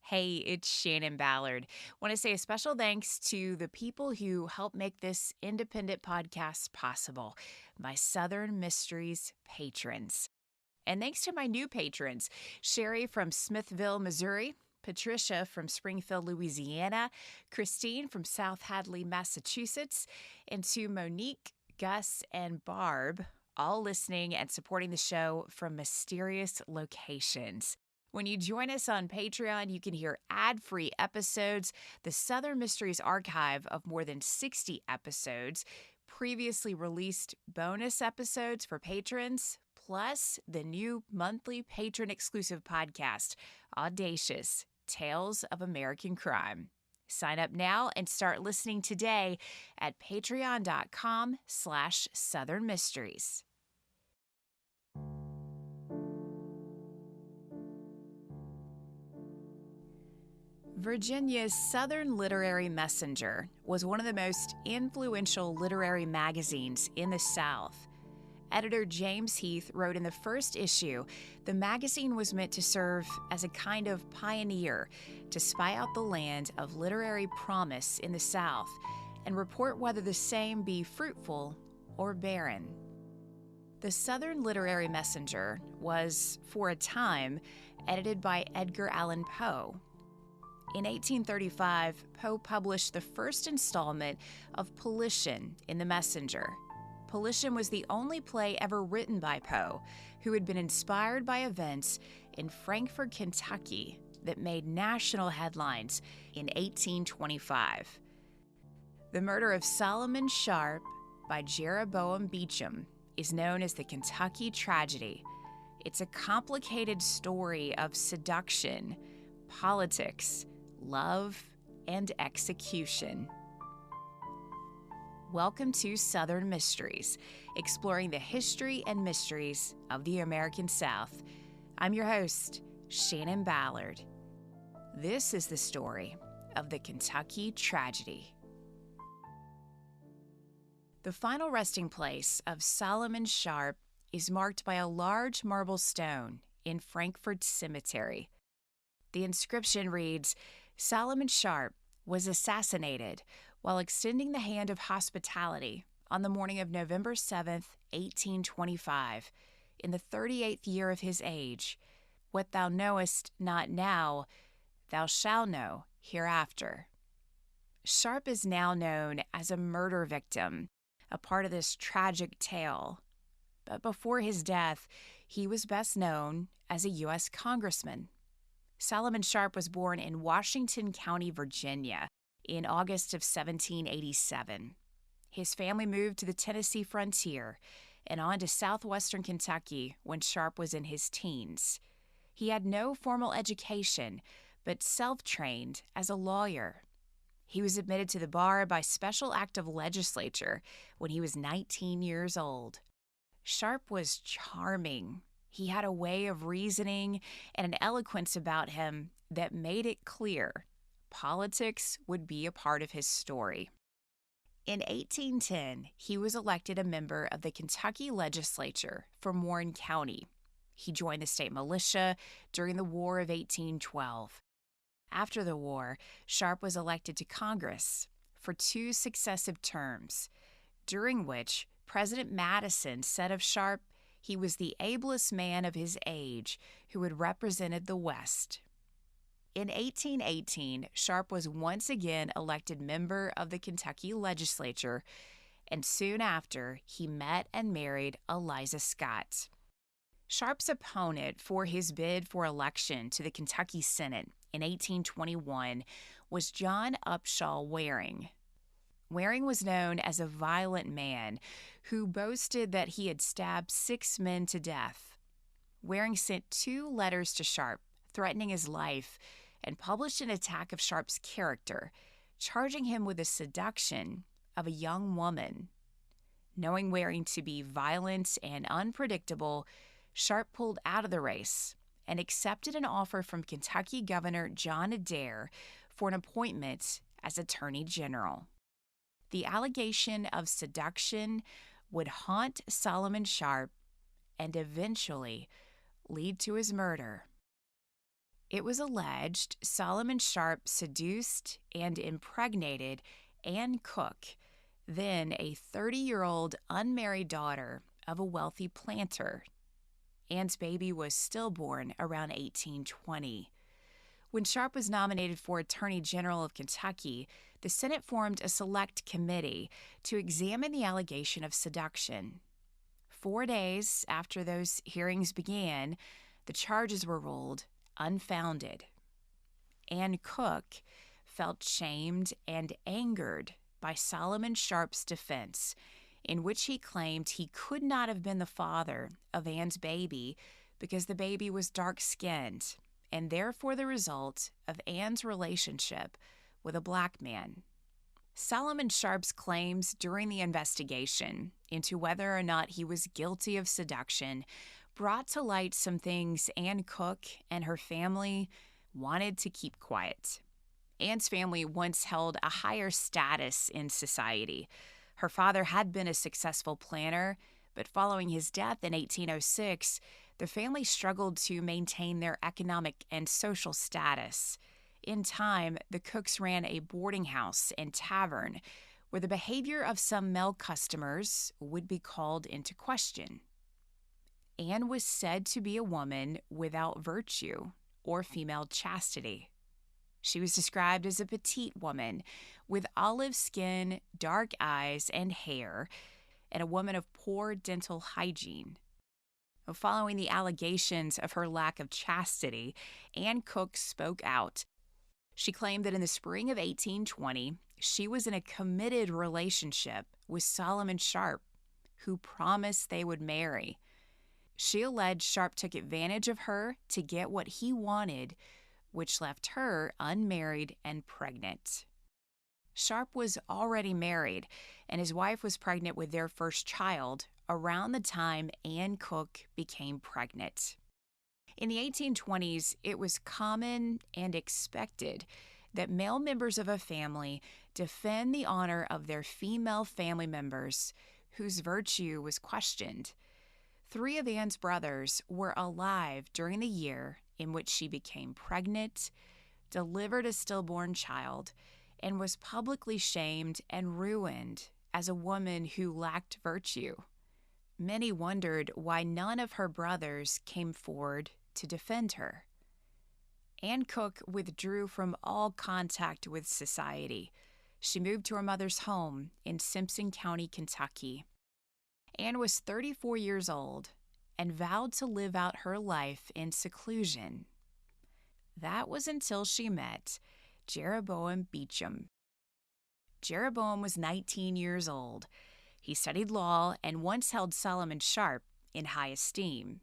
Hey, it's Shannon Ballard. Want to say a special thanks to the people who help make this independent podcast possible, my Southern Mysteries patrons. And thanks to my new patrons, Sherry from Smithville, Missouri, Patricia from Springfield, Louisiana, Christine from South Hadley, Massachusetts, and to Monique, Gus, and Barb, all listening and supporting the show from mysterious locations. When you join us on Patreon, you can hear ad-free episodes, the Southern Mysteries archive of more than 60 episodes, previously released bonus episodes for patrons, plus the new monthly patron-exclusive podcast, Audacious Tales of American Crime. Sign up now and start listening today at patreon.com/Southern Mysteries. Virginia's Southern Literary Messenger was one of the most influential literary magazines in the South. Editor James Heath wrote in the first issue, the magazine was meant to serve as a kind of pioneer to spy out the land of literary promise in the South and report whether the same be fruitful or barren. The Southern Literary Messenger was, for a time, edited by Edgar Allan Poe. In 1835, Poe published the first installment of Politian in the Messenger. Politian was the only play ever written by Poe, who had been inspired by events in Frankfort, Kentucky, that made national headlines in 1825. The murder of Solomon Sharp by Jereboam Beauchamp is known as the Kentucky Tragedy. It's a complicated story of seduction, politics, love, and execution. Welcome to Southern Mysteries, exploring the history and mysteries of the American South. I'm your host, Shannon Ballard. This is the story of the Kentucky Tragedy. The final resting place of Solomon Sharp is marked by a large marble stone in Frankfort Cemetery. The inscription reads, Solomon Sharp was assassinated while extending the hand of hospitality on the morning of November 7, 1825, in the 38th year of his age. What thou knowest not now, thou shalt know hereafter. Sharp is now known as a murder victim, a part of this tragic tale. But before his death, he was best known as a U.S. congressman. Solomon Sharp was born in Washington County, Virginia, in August of 1787. His family moved to the Tennessee frontier and on to southwestern Kentucky when Sharp was in his teens. He had no formal education, but self-trained as a lawyer. He was admitted to the bar by special act of legislature when he was 19 years old. Sharp was charming. He had a way of reasoning and an eloquence about him that made it clear politics would be a part of his story. In 1810, he was elected a member of the Kentucky legislature from Warren County. He joined the state militia during the War of 1812. After the war, Sharp was elected to Congress for 2 successive terms, during which President Madison said of Sharp, he was the ablest man of his age who had represented the West. In 1818, Sharp was once again elected member of the Kentucky legislature, and soon after, he met and married Eliza Scott. Sharp's opponent for his bid for election to the Kentucky Senate in 1821 was John Upshaw Waring. Waring was known as a violent man who boasted that he had stabbed 6 men to death. Waring sent 2 letters to Sharp threatening his life and published an attack of Sharp's character, charging him with the seduction of a young woman. Knowing Waring to be violent and unpredictable, Sharp pulled out of the race and accepted an offer from Kentucky Governor John Adair for an appointment as Attorney General. The allegation of seduction would haunt Solomon Sharp and eventually lead to his murder. It was alleged Solomon Sharp seduced and impregnated Ann Cook, then a 30-year-old unmarried daughter of a wealthy planter. Ann's baby was stillborn around 1820. When Sharp was nominated for Attorney General of Kentucky, the Senate formed a select committee to examine the allegation of seduction. 4 days after those hearings began, the charges were ruled unfounded. Ann Cook felt shamed and angered by Solomon Sharp's defense, in which he claimed he could not have been the father of Ann's baby because the baby was dark-skinned and therefore the result of Ann's relationship with a black man. Solomon Sharp's claims during the investigation into whether or not he was guilty of seduction brought to light some things Ann Cook and her family wanted to keep quiet. Ann's family once held a higher status in society. Her father had been a successful planter, but following his death in 1806, the family struggled to maintain their economic and social status. In time, the Cooks ran a boarding house and tavern where the behavior of some male customers would be called into question. Ann was said to be a woman without virtue or female chastity. She was described as a petite woman with olive skin, dark eyes, and hair, and a woman of poor dental hygiene. Following the allegations of her lack of chastity, Ann Cook spoke out. She claimed that in the spring of 1820, she was in a committed relationship with Solomon Sharp, who promised they would marry. She alleged Sharp took advantage of her to get what he wanted, which left her unmarried and pregnant. Sharp was already married, and his wife was pregnant with their first child around the time Ann Cook became pregnant. In the 1820s, it was common and expected that male members of a family defend the honor of their female family members whose virtue was questioned. 3 of Ann's brothers were alive during the year in which she became pregnant, delivered a stillborn child, and was publicly shamed and ruined as a woman who lacked virtue. Many wondered why none of her brothers came forward to defend her. Ann Cook withdrew from all contact with society. She moved to her mother's home in Simpson County, Kentucky. Ann was 34 years old and vowed to live out her life in seclusion. That was until she met Jereboam Beauchamp. Jereboam was 19 years old. He studied law and once held Solomon Sharp in high esteem.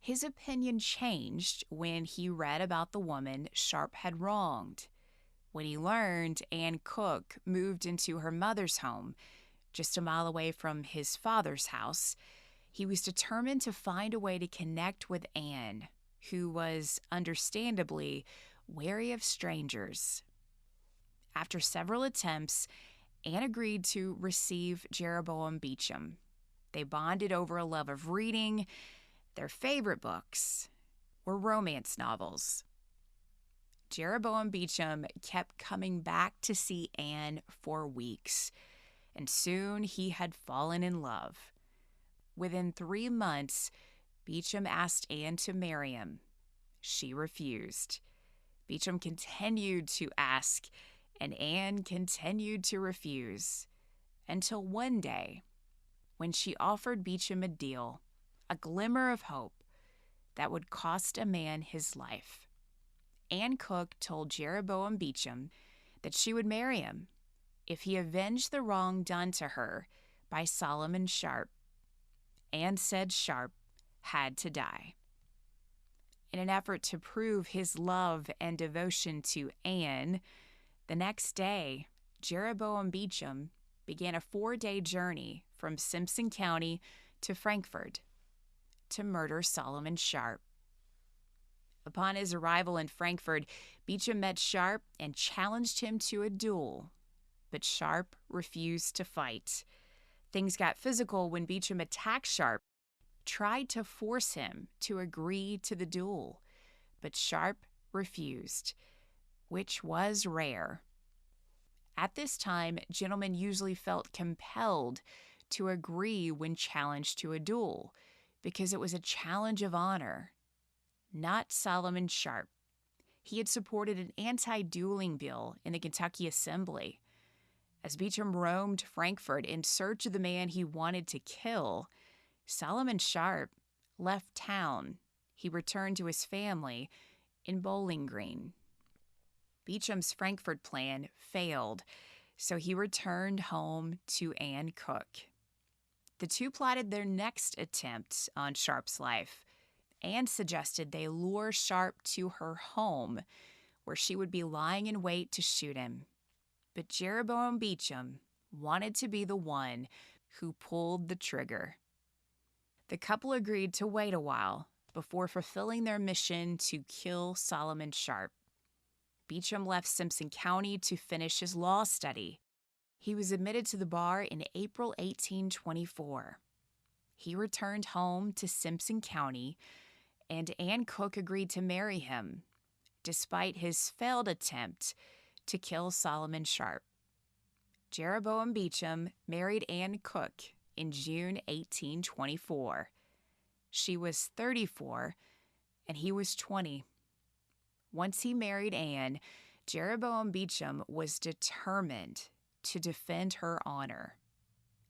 His opinion changed when he read about the woman Sharp had wronged. When he learned Ann Cook moved into her mother's home, just a mile away from his father's house, he was determined to find a way to connect with Ann, who was understandably wary of strangers. After several attempts, Ann agreed to receive Jereboam Beauchamp. They bonded over a love of reading. Their favorite books were romance novels. Jereboam Beauchamp kept coming back to see Ann for weeks, and soon he had fallen in love. Within 3 months, Beauchamp asked Ann to marry him. She refused. Beauchamp continued to ask, and Ann continued to refuse, until one day, when she offered Beauchamp a deal, a glimmer of hope that would cost a man his life. Ann Cook told Jereboam Beauchamp that she would marry him if he avenged the wrong done to her by Solomon Sharp. Ann said Sharp had to die. In an effort to prove his love and devotion to Ann, the next day, Jereboam Beauchamp began a 4-day journey from Simpson County to Frankfort to murder Solomon Sharp. Upon his arrival in Frankfort, Beauchamp met Sharp and challenged him to a duel, but Sharp refused to fight. Things got physical when Beauchamp attacked Sharp, tried to force him to agree to the duel, but Sharp refused, which was rare. At this time, gentlemen usually felt compelled to agree when challenged to a duel, because it was a challenge of honor. Not Solomon Sharp. He had supported an anti-dueling bill in the Kentucky Assembly. As Beauchamp roamed Frankfort in search of the man he wanted to kill, Solomon Sharp left town. He returned to his family in Bowling Green. Beauchamp's Frankfort plan failed, so he returned home to Ann Cook. The two plotted their next attempt on Sharp's life. Ann suggested they lure Sharp to her home, where she would be lying in wait to shoot him. But Jereboam Beauchamp wanted to be the one who pulled the trigger. The couple agreed to wait a while before fulfilling their mission to kill Solomon Sharp. Beauchamp left Simpson County to finish his law study. He was admitted to the bar in April 1824. He returned home to Simpson County, and Ann Cook agreed to marry him, despite his failed attempt to kill Solomon Sharp. Jereboam Beauchamp married Ann Cook in June 1824. She was 34, and he was 20. Once he married Anne, Jereboam Beauchamp was determined to defend her honor.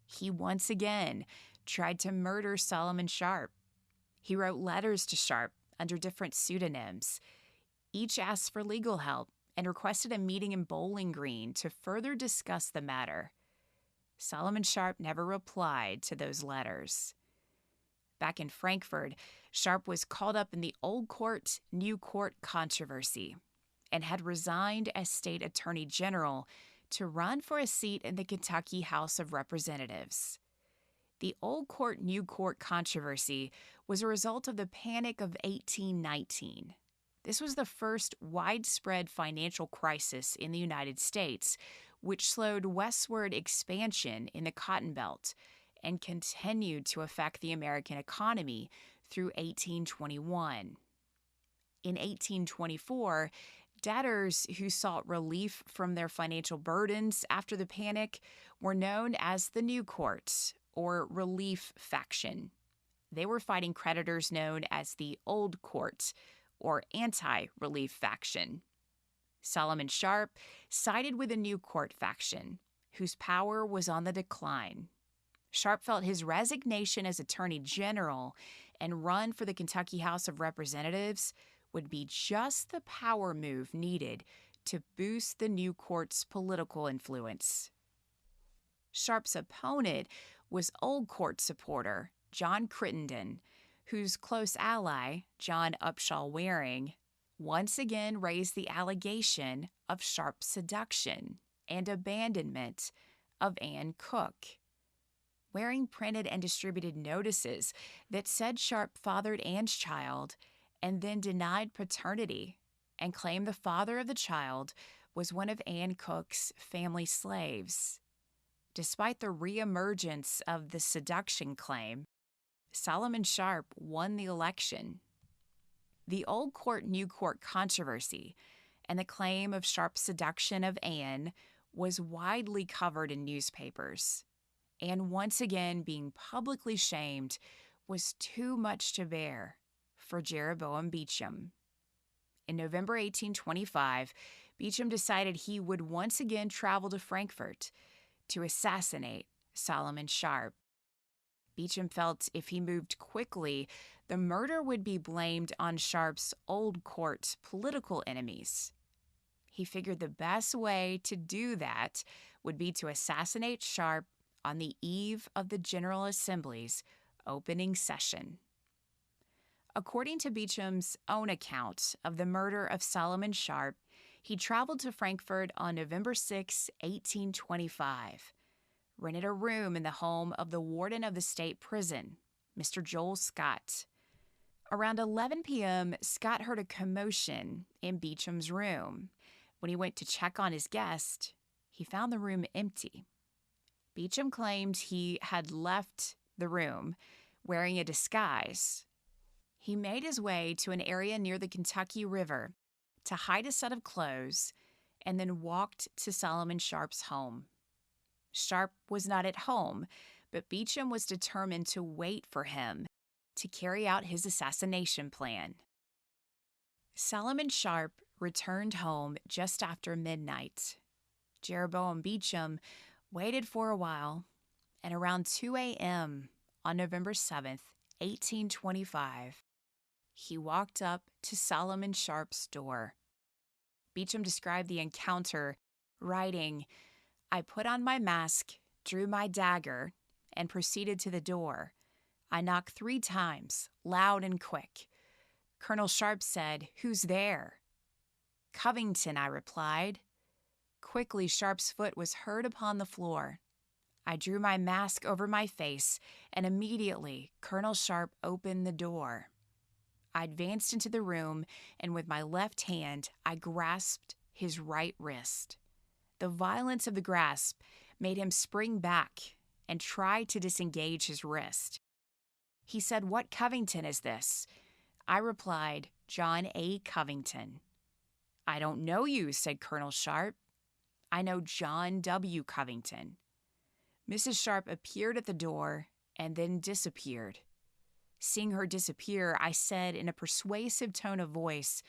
He once again tried to murder Solomon Sharp. He wrote letters to Sharp under different pseudonyms. Each asked for legal help and requested a meeting in Bowling Green to further discuss the matter. Solomon Sharp never replied to those letters. Back in Frankfort, Sharp was called up in the Old Court, New Court controversy and had resigned as state attorney general to run for a seat in the Kentucky House of Representatives. The Old Court, New Court controversy was a result of the Panic of 1819. This was the first widespread financial crisis in the United States, which slowed westward expansion in the Cotton Belt and continued to affect the American economy through 1821. In 1824, debtors who sought relief from their financial burdens after the panic were known as the New Court, or Relief Faction. They were fighting creditors known as the Old Court, or Anti-Relief Faction. Solomon Sharp sided with the New Court faction, whose power was on the decline. Sharp felt his resignation as Attorney General and run for the Kentucky House of Representatives would be just the power move needed to boost the New Court's political influence. Sharp's opponent was Old Court supporter John Crittenden, whose close ally, John Upshaw Waring, once again raised the allegation of Sharp's seduction and abandonment of Ann Cook. Waring printed and distributed notices that said Sharp fathered Ann's child and then denied paternity and claimed the father of the child was one of Ann Cook's family slaves. Despite the reemergence of the seduction claim, Solomon Sharp won the election. The Old Court, New Court controversy and the claim of Sharp's seduction of Ann was widely covered in newspapers. And once again, being publicly shamed was too much to bear for Jereboam Beauchamp. In November 1825, Beauchamp decided he would once again travel to Frankfort to assassinate Solomon Sharp. Beauchamp felt if he moved quickly, the murder would be blamed on Sharp's Old Court political enemies. He figured the best way to do that would be to assassinate Sharp on the eve of the General Assembly's opening session. According to Beauchamp's own account of the murder of Solomon Sharp, he traveled to Frankfort on November 6, 1825, rented a room in the home of the warden of the state prison, Mr. Joel Scott. Around 11 p.m., Scott heard a commotion in Beauchamp's room. When he went to check on his guest, he found the room empty. Beauchamp claimed he had left the room wearing a disguise. He made his way to an area near the Kentucky River to hide a set of clothes and then walked to Solomon Sharp's home. Sharp was not at home, but Beauchamp was determined to wait for him to carry out his assassination plan. Solomon Sharp returned home just after midnight. Jereboam Beauchamp waited for a while, and around 2 a.m. on November 7th, 1825, he walked up to Solomon Sharp's door. Beauchamp described the encounter, writing, "I put on my mask, drew my dagger, and proceeded to the door. I knocked 3 times, loud and quick. Colonel Sharp said, 'Who's there?' 'Covington,' I replied. Quickly, Sharp's foot was heard upon the floor. I drew my mask over my face, and immediately Colonel Sharp opened the door. I advanced into the room, and with my left hand, I grasped his right wrist. The violence of the grasp made him spring back and try to disengage his wrist. He said, 'What Covington is this?' I replied, 'John A. Covington.' 'I don't know you,' said Colonel Sharp. 'I know John W. Covington.' Mrs. Sharp appeared at the door and then disappeared. Seeing her disappear, I said in a persuasive tone of voice,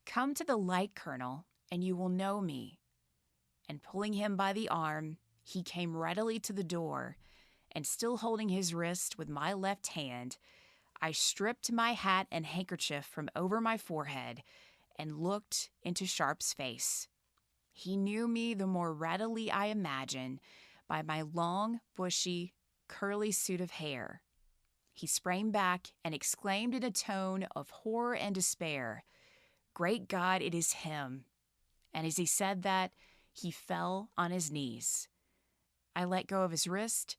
'Come to the light, Colonel, and you will know me.' And pulling him by the arm, he came readily to the door, and still holding his wrist with my left hand, I stripped my hat and handkerchief from over my forehead and looked into Sharp's face. He knew me the more readily, I imagine, by my long, bushy, curly suit of hair. He sprang back and exclaimed in a tone of horror and despair, 'Great God, it is him!' And as he said that, he fell on his knees. I let go of his wrist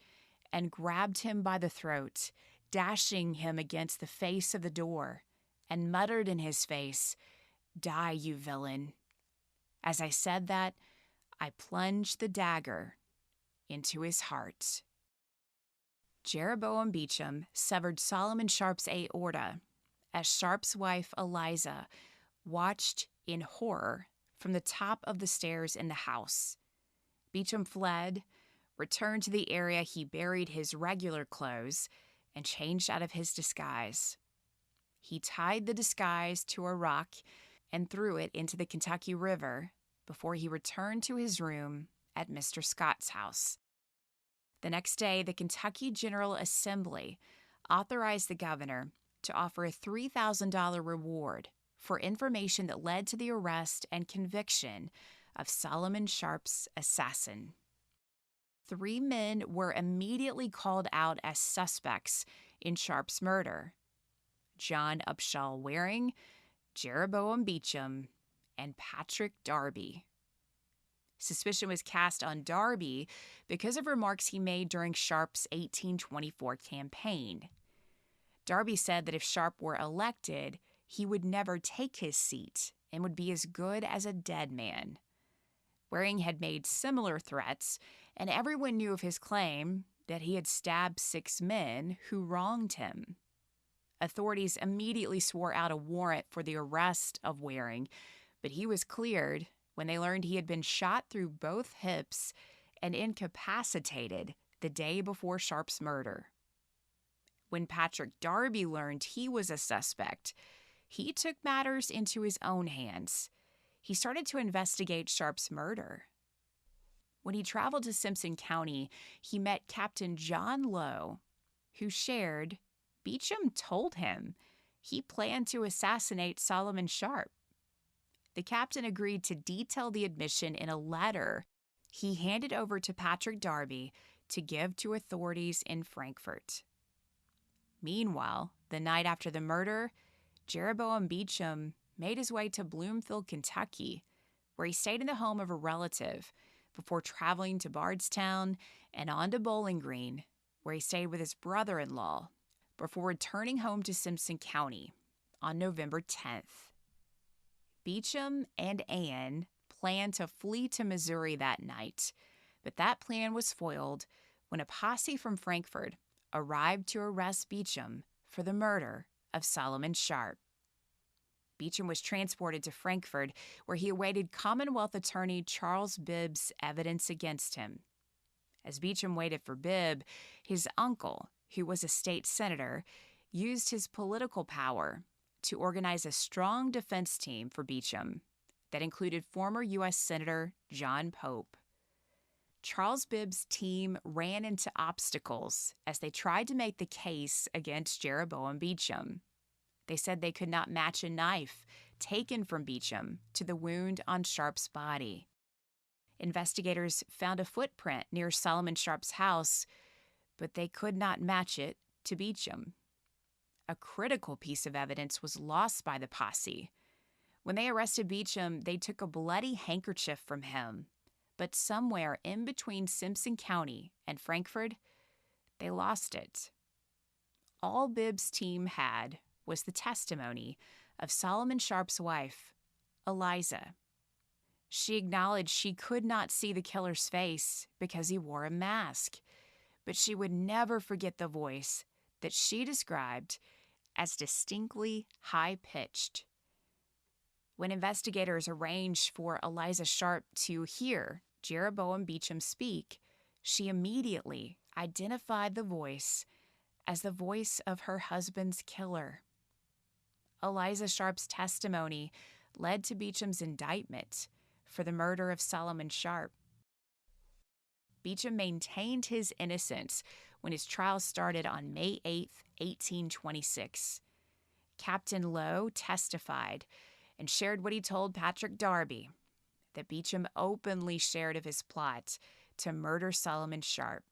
and grabbed him by the throat, dashing him against the face of the door, and muttered in his face, 'Die, you villain!' As I said that, I plunged the dagger into his heart." Jereboam Beauchamp severed Solomon Sharp's aorta as Sharp's wife, Eliza, watched in horror from the top of the stairs in the house. Beauchamp fled, returned to the area he buried his regular clothes, and changed out of his disguise. He tied the disguise to a rock and threw it into the Kentucky River before he returned to his room at Mr. Scott's house. The next day, the Kentucky General Assembly authorized the governor to offer a $3,000 reward for information that led to the arrest and conviction of Solomon Sharp's assassin. 3 men were immediately called out as suspects in Sharp's murder: John Upshall Waring, Jereboam Beauchamp, and Patrick Darby. Suspicion was cast on Darby because of remarks he made during Sharp's 1824 campaign. Darby said that if Sharp were elected, he would never take his seat and would be as good as a dead man. Waring had made similar threats, and everyone knew of his claim that he had stabbed 6 men who wronged him. Authorities immediately swore out a warrant for the arrest of Waring, but he was cleared when they learned he had been shot through both hips and incapacitated the day before Sharp's murder. When Patrick Darby learned he was a suspect, he took matters into his own hands. He started to investigate Sharp's murder. When he traveled to Simpson County, he met Captain John Lowe, who shared Beauchamp told him he planned to assassinate Solomon Sharp. The captain agreed to detail the admission in a letter he handed over to Patrick Darby to give to authorities in Frankfort. Meanwhile, the night after the murder, Jereboam Beauchamp made his way to Bloomfield, Kentucky, where he stayed in the home of a relative before traveling to Bardstown and on to Bowling Green, where he stayed with his brother-in-law before returning home to Simpson County on November 10th. Beauchamp and Anne planned to flee to Missouri that night, but that plan was foiled when a posse from Frankfort arrived to arrest Beauchamp for the murder of Solomon Sharp. Beauchamp was transported to Frankfort, where he awaited Commonwealth Attorney Charles Bibb's evidence against him. As Beauchamp waited for Bibb, his uncle, who was a state senator, used his political power to organize a strong defense team for Beauchamp that included former U.S. Senator John Pope. Charles Bibb's team ran into obstacles as they tried to make the case against Jereboam Beauchamp. They said they could not match a knife taken from Beauchamp to the wound on Sharp's body. Investigators found a footprint near Solomon Sharp's house, but they could not match it to Beauchamp. A critical piece of evidence was lost by the posse. When they arrested Beauchamp, they took a bloody handkerchief from him, but somewhere in between Simpson County and Frankfort, they lost it. All Bibb's team had was the testimony of Solomon Sharp's wife, Eliza. She acknowledged she could not see the killer's face because he wore a mask, but she would never forget the voice that she described as distinctly high-pitched. When investigators arranged for Eliza Sharp to hear Jereboam Beauchamp speak, she immediately identified the voice as the voice of her husband's killer. Eliza Sharp's testimony led to Beauchamp's indictment for the murder of Solomon Sharp. Beauchamp maintained his innocence when his trial started on May 8, 1826. Captain Lowe testified and shared what he told Patrick Darby, that Beauchamp openly shared of his plot to murder Solomon Sharp.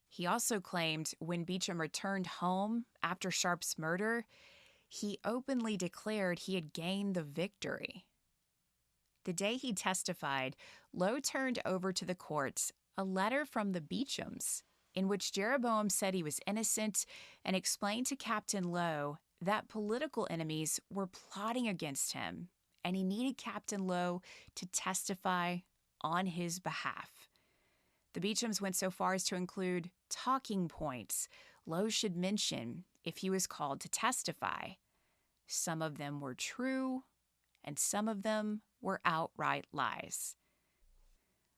He also claimed when Beauchamp returned home after Sharp's murder, he openly declared he had gained the victory. The day he testified, Lowe turned over to the courts a letter from the Beauchamps in which Jereboam said he was innocent and explained to Captain Lowe that political enemies were plotting against him, and he needed Captain Lowe to testify on his behalf. The Beauchamps went so far as to include talking points Lowe should mention if he was called to testify. Some of them were true, and some of them were outright lies.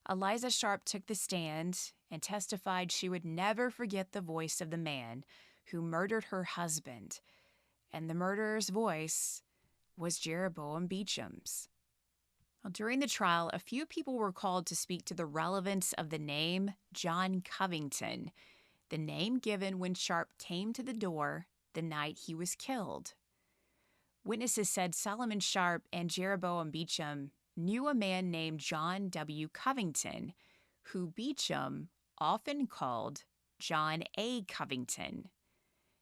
Eliza Sharp took the stand and testified she would never forget the voice of the man who murdered her husband, and the murderer's voice was Jereboam Beauchamp's. During the trial, a few people were called to speak to the relevance of the name John Covington, the name given when Sharp came to the door the night he was killed. Witnesses said Solomon Sharp and Jereboam Beauchamp knew a man named John W. Covington, who Beauchamp often called John A. Covington.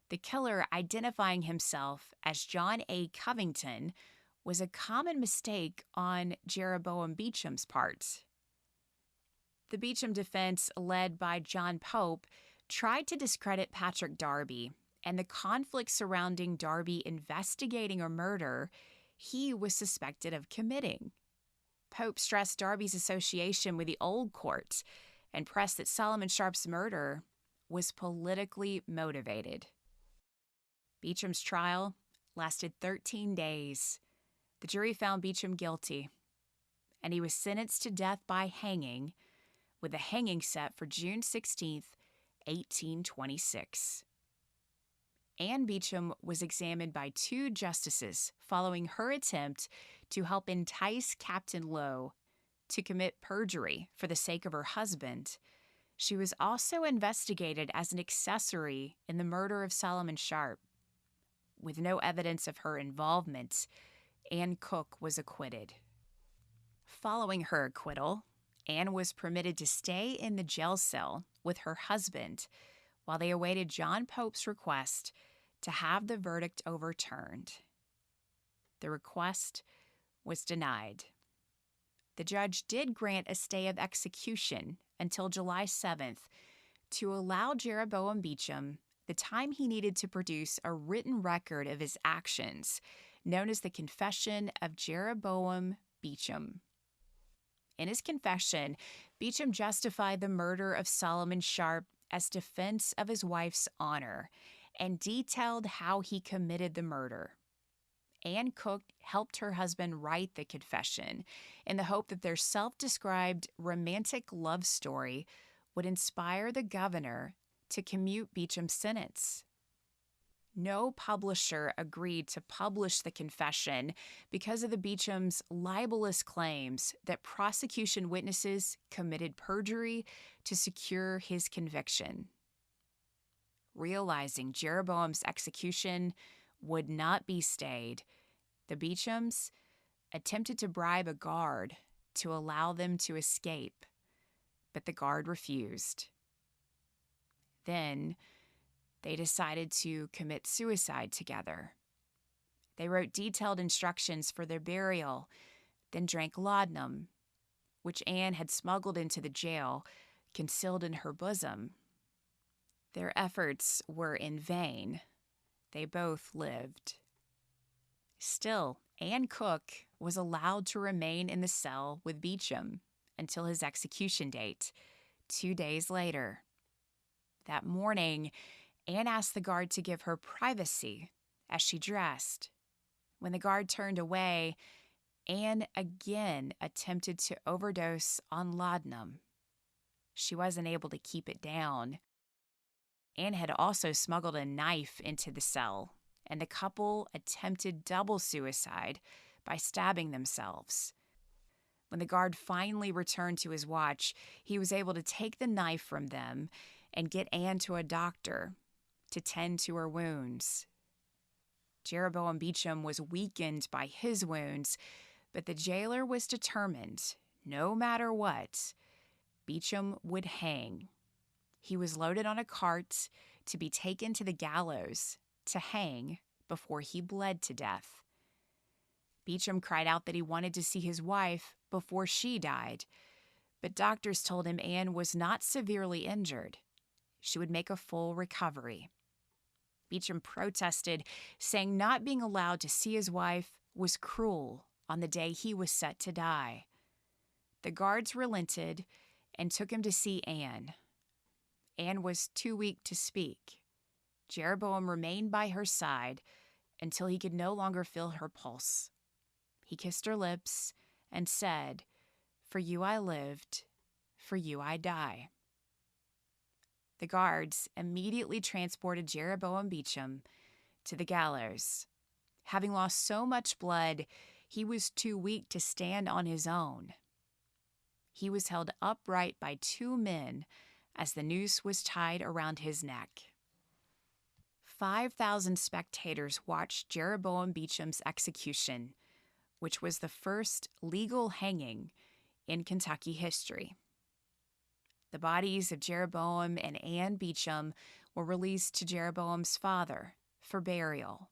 The killer identifying himself as John A. Covington was a common mistake on Jereboam Beauchamp's part. The Beauchamp defense, led by John Pope, tried to discredit Patrick Darby and the conflict surrounding Darby investigating a murder he was suspected of committing. Pope stressed Darby's association with the old court and pressed that Solomon Sharp's murder was politically motivated. Beauchamp's trial lasted 13 days. The jury found Beauchamp guilty, and he was sentenced to death by hanging, with the hanging set for June 16, 1826. Anne Beauchamp was examined by 2 justices following her attempt to help entice Captain Lowe to commit perjury for the sake of her husband. She was also investigated as an accessory in the murder of Solomon Sharp. With no evidence of her involvement, Anne Cook was acquitted. Following her acquittal, Anne was permitted to stay in the jail cell with her husband while they awaited John Pope's request to have the verdict overturned. The request was denied. The judge did grant a stay of execution until July 7th to allow Jereboam Beauchamp the time he needed to produce a written record of his actions, known as the Confession of Jereboam Beauchamp. In his confession, Beauchamp justified the murder of Solomon Sharp as defense of his wife's honor and detailed how he committed the murder. Anne Cook helped her husband write the confession in the hope that their self-described romantic love story would inspire the governor to commute Beauchamp's sentence. No publisher agreed to publish the confession because of the Beauchamp's libelous claims that prosecution witnesses committed perjury to secure his conviction. Realizing Jeroboam's execution would not be stayed, the Beauchamps attempted to bribe a guard to allow them to escape, but the guard refused. Then they decided to commit suicide together. They wrote detailed instructions for their burial, then drank laudanum, which Anne had smuggled into the jail, concealed in her bosom. Their efforts were in vain. They both lived. Still, Anne Cook was allowed to remain in the cell with Beauchamp until his execution date, 2 days later. That morning, Anne asked the guard to give her privacy as she dressed. When the guard turned away, Anne again attempted to overdose on laudanum. She wasn't able to keep it down. Anne had also smuggled a knife into the cell, and the couple attempted double suicide by stabbing themselves. When the guard finally returned to his watch, he was able to take the knife from them and get Anne to a doctor to tend to her wounds. Jereboam Beauchamp was weakened by his wounds, but the jailer was determined, no matter what, Beauchamp would hang. He was loaded on a cart to be taken to the gallows to hang before he bled to death. Beauchamp cried out that he wanted to see his wife before she died, but doctors told him Anne was not severely injured. She would make a full recovery. Beauchamp protested, saying not being allowed to see his wife was cruel on the day he was set to die. The guards relented and took him to see Anne. Anne was too weak to speak. Jeroboam remained by her side until he could no longer feel her pulse. He kissed her lips and said, "For you I lived, for you I die." The guards immediately transported Jereboam Beauchamp to the gallows. Having lost so much blood, he was too weak to stand on his own. He was held upright by 2 men as the noose was tied around his neck. 5,000 spectators watched Jereboam Beauchamp's execution, which was the first legal hanging in Kentucky history. The bodies of Jeroboam and Anne Beauchamp were released to Jeroboam's father for burial.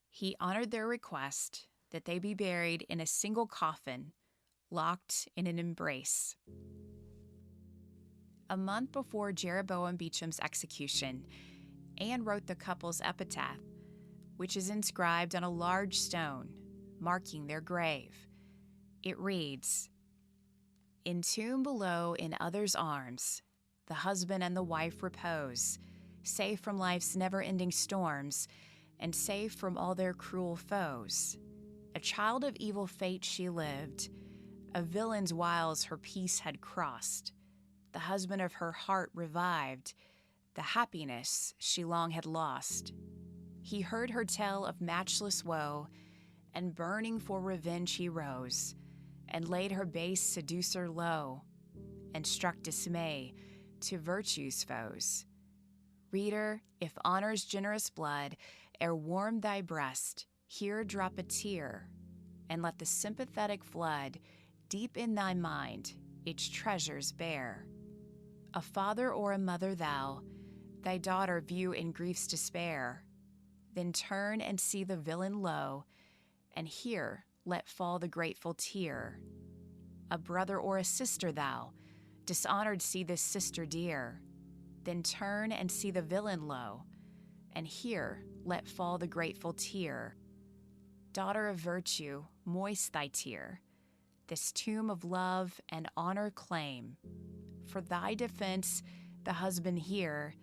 He honored their request that they be buried in a single coffin, locked in an embrace. A month before Jereboam Beauchamp's execution, Anne wrote the couple's epitaph, which is inscribed on a large stone, marking their grave. It reads, "Entombed below in others' arms, the husband and the wife repose, safe from life's never-ending storms, and safe from all their cruel foes. A child of evil fate she lived, of villain's wiles her peace had crossed. The husband of her heart revived, the happiness she long had lost. He heard her tell of matchless woe, and burning for revenge he rose, and laid her base seducer low, and struck dismay to virtue's foes. Reader, if honor's generous blood e'er warmed thy breast, here drop a tear, and let the sympathetic flood deep in thy mind its treasures bear. A father or a mother thou, thy daughter view in grief's despair, then turn and see the villain low, and here let fall the grateful tear. A brother or a sister thou, dishonored see this sister dear, then turn and see the villain low, and here let fall the grateful tear. Daughter of virtue, moist thy tear, this tomb of love and honor claim. For thy defense the husband here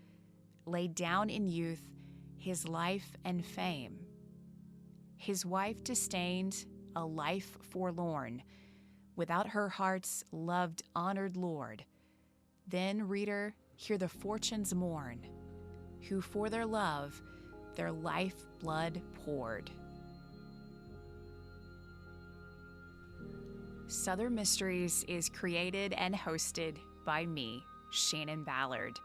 laid down in youth his life and fame. his wife disdained a life forlorn, without her heart's loved, honored lord. Then, reader, hear the fortunes mourn, who for their love their life blood poured. Southern Mysteries is created and hosted by me, Shannon Ballard.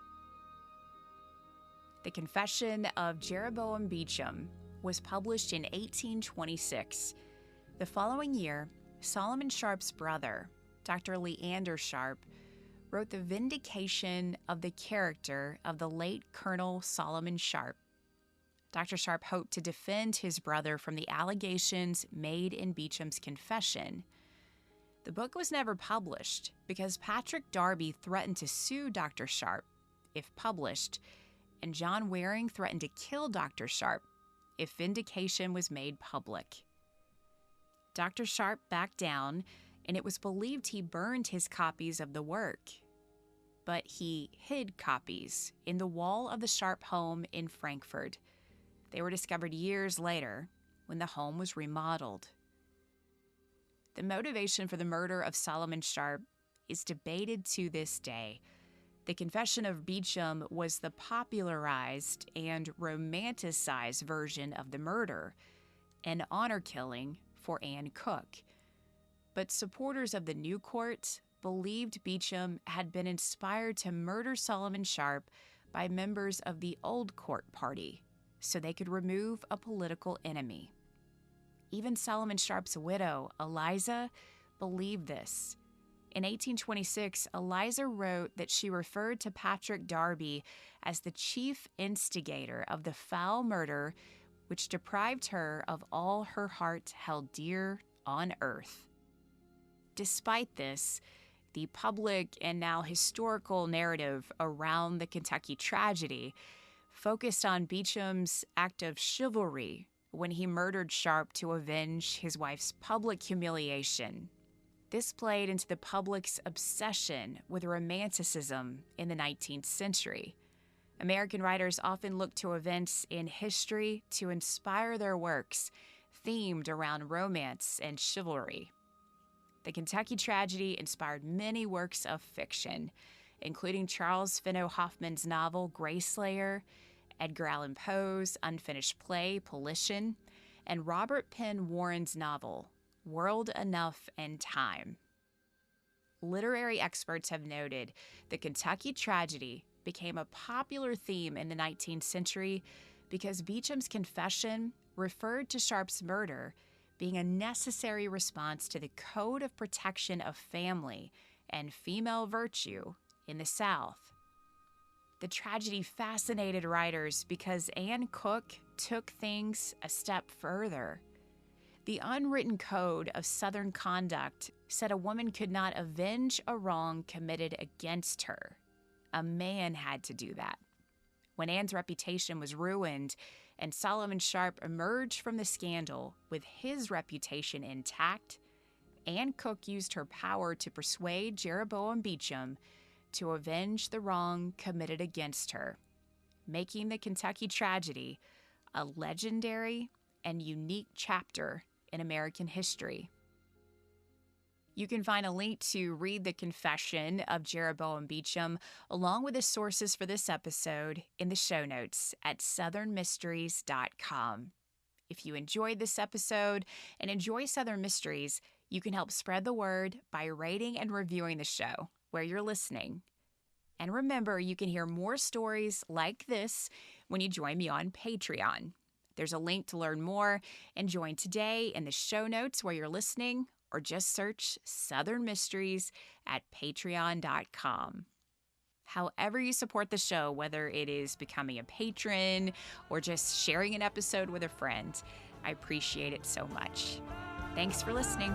The Confession of Jereboam Beauchamp was published in 1826. The following year, Solomon Sharp's brother, Dr. Leander Sharp, wrote The Vindication of the Character of the Late Colonel Solomon Sharp. Dr. Sharp hoped to defend his brother from the allegations made in Beauchamp's confession. The book was never published because Patrick Darby threatened to sue Dr. Sharp if published, and John Waring threatened to kill Dr. Sharp if vindication was made public. Dr. Sharp backed down, and it was believed he burned his copies of the work. But he hid copies in the wall of the Sharp home in Frankfort. They were discovered years later when the home was remodeled. The motivation for the murder of Solomon Sharp is debated to this day. The Confession of Beauchamp was the popularized and romanticized version of the murder, an honor killing for Anne Cook. But supporters of the new court believed Beauchamp had been inspired to murder Solomon Sharp by members of the Old Court Party so they could remove a political enemy. Even Solomon Sharp's widow, Eliza, believed this. In 1826, Eliza wrote that she referred to Patrick Darby as the chief instigator of the foul murder which deprived her of all her heart held dear on earth. Despite this, the public and now historical narrative around the Kentucky tragedy focused on Beauchamp's act of chivalry when he murdered Sharp to avenge his wife's public humiliation. This played into the public's obsession with romanticism in the 19th century. American writers often looked to events in history to inspire their works, themed around romance and chivalry. The Kentucky tragedy inspired many works of fiction, including Charles Finno Hoffman's novel Grayslayer, Edgar Allan Poe's unfinished play Politian, and Robert Penn Warren's novel World Enough and Time. Literary experts have noted the Kentucky tragedy became a popular theme in the 19th century because Beauchamp's confession referred to Sharp's murder being a necessary response to the code of protection of family and female virtue in the South. The tragedy fascinated writers because Anne Cook took things a step further. The unwritten code of Southern conduct said a woman could not avenge a wrong committed against her. A man had to do that. When Anne's reputation was ruined and Solomon Sharp emerged from the scandal with his reputation intact, Anne Cook used her power to persuade Jereboam Beauchamp to avenge the wrong committed against her, making the Kentucky tragedy a legendary and unique chapter in American history. You can find a link to read The Confession of Jereboam Beauchamp along with the sources for this episode in the show notes at southernmysteries.com. If you enjoyed this episode and enjoy Southern Mysteries, you can help spread the word by rating and reviewing the show where you're listening. And remember, you can hear more stories like this when you join me on Patreon. There's a link to learn more and join today in the show notes where you're listening, or just search Southern Mysteries at patreon.com. However you support the show, whether it is becoming a patron or just sharing an episode with a friend, I appreciate it so much. Thanks for listening.